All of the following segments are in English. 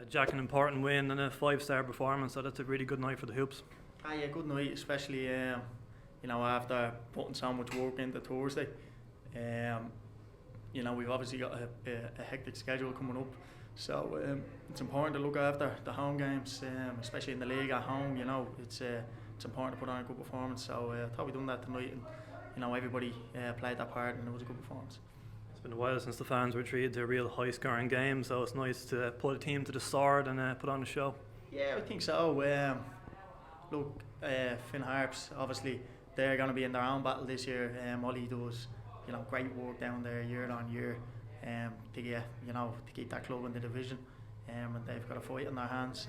Jack, an important win and a 5-star performance, so that's a really good night for the Hoops. Yeah, good night, especially after putting so much work into Thursday. We've obviously got a hectic schedule coming up, so it's important to look after the home games, especially in the league at home. It's important to put on a good performance. So I thought we'd done that tonight, and everybody played their part, and it was a good performance. It's been a while since the fans were treated to a real high-scoring game, so it's nice to put a team to the sword and put on a show. Yeah, I think so. Look, Finn Harps, obviously they're going to be in their own battle this year. Ollie does, great work down there year on year, to keep that club in the division, and they've got a fight in their hands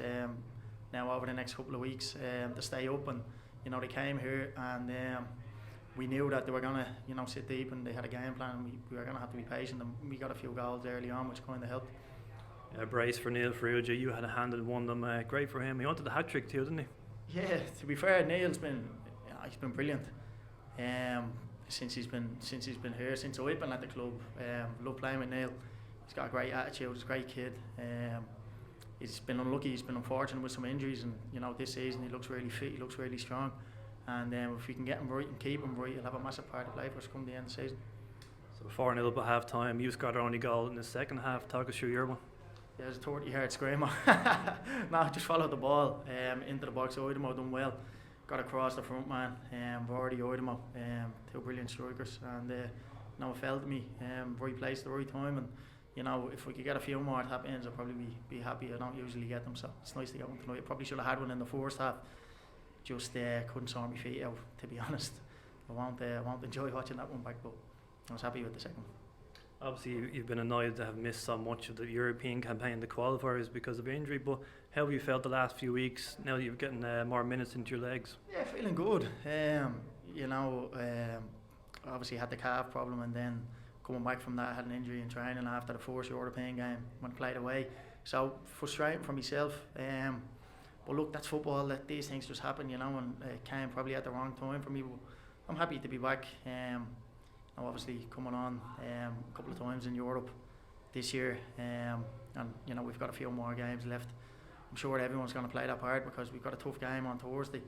now over the next couple of weeks to stay up. And they came here, and we knew that they were going to sit deep, and they had a game plan, and we were going to have to be patient, and we got a few goals early on, which kind of helped. Brace for Neil Ferrugia, you had a hand in one of them. Great for him. He wanted the hat trick too, didn't he? Yeah, to be fair, Neil's been brilliant. Since he's been here, since I've been at the club. Love playing with Neil. He's got a great attitude. He's a great kid. He's been unlucky. He's been unfortunate with some injuries, and this season he looks really fit. He looks really strong. And if we can get him right and keep him right, he'll have a massive part to play for us come the end of the season. So 4-0 up at half time. You scored our only goal in the second half. Talk us through your one. Yeah, it was a 30-yard screamer. No, just followed the ball into the box. Oidemo done well. Got across the front man. Vardy, Oidemo, two brilliant strikers. And it fell to me. Right place, the right time. And if we could get a few more tap ins, I'd probably be happy. I don't usually get them, so it's nice to get one tonight. I probably should have had one in the first half. Just couldn't sort my feet out, to be honest. I won't enjoy watching that one back, but I was happy with the second one. Obviously, you've been annoyed to have missed so much of the European campaign, the qualifiers, because of injury, but how have you felt the last few weeks now that you're getting more minutes into your legs? Yeah, feeling good. Obviously had the calf problem, and then coming back from that, I had an injury in training after the first European game when I played away. So frustrating for myself. But look, that's football, that these things just happen, and it came probably at the wrong time for me. But I'm happy to be back. Obviously coming on a couple of times in Europe this year, and we've got a few more games left. I'm sure everyone's going to play that part, because we've got a tough game on Thursday,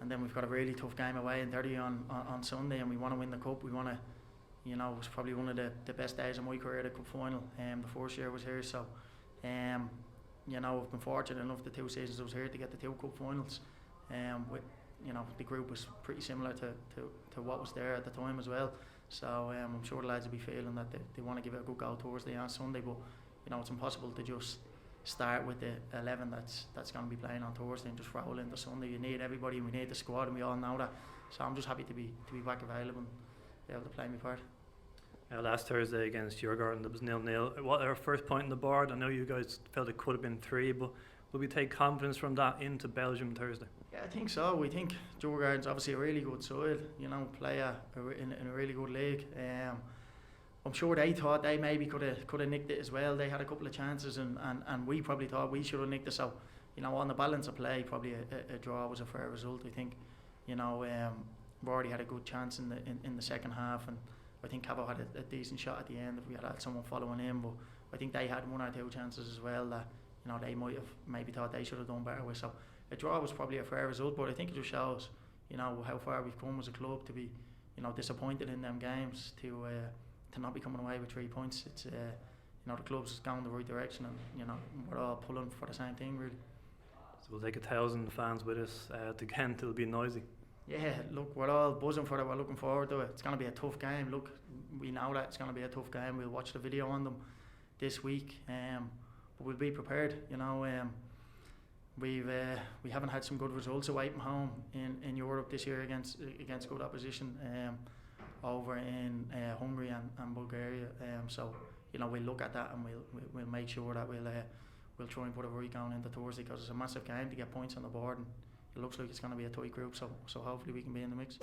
and then we've got a really tough game away in Derry on Sunday, and we want to win the cup. We want to, it was probably one of the best days of my career, the cup final. The first year I was here, so I've been fortunate enough the 2 seasons I was here to get the 2 cup finals. The group was pretty similar to what was there at the time as well. So I'm sure the lads will be feeling that they want to give it a good go Thursday and Sunday, but it's impossible to just start with the 11 that's going to be playing on Thursday and just roll into Sunday. You need everybody, we need the squad, and we all know that. So I'm just happy to be back available and be able to play my part. Last Thursday against Djurgården, there was 0-0. What our first point on the board? I know you guys felt it could have been 3, but will we take confidence from that into Belgium Thursday? Yeah, I think so. We think Djurgården's obviously a really good side, play in a really good league. I'm sure they thought they maybe could have nicked it as well. They had a couple of chances, and we probably thought we should have nicked it. So, on the balance of play, probably a draw was a fair result. I think, Vardy had a good chance in the second half, and I think Cavo had a decent shot at the end if we had someone following him. But I think they had 1 or 2 chances as well that they might have maybe thought they should have done better with. So a draw was probably a fair result, but I think it just shows how far we've come as a club to be disappointed in them games, to not be coming away with 3 points. It's the club's going the right direction, and we're all pulling for the same thing really. So we'll take 1,000 fans with us to Kent. It'll be noisy. Yeah, look, we're all buzzing for it. We're looking forward to it. It's going to be a tough game. Look, we know that it's going to be a tough game. We'll watch the video on them this week, but we'll be prepared. We haven't had some good results away from home in Europe this year against good opposition over in Hungary and Bulgaria. So we'll look at that, and we'll make sure that we'll try and put a right going into Thursday, because it's a massive game to get points on the board, and it looks like it's going to be a tight group. So hopefully we can be in the mix.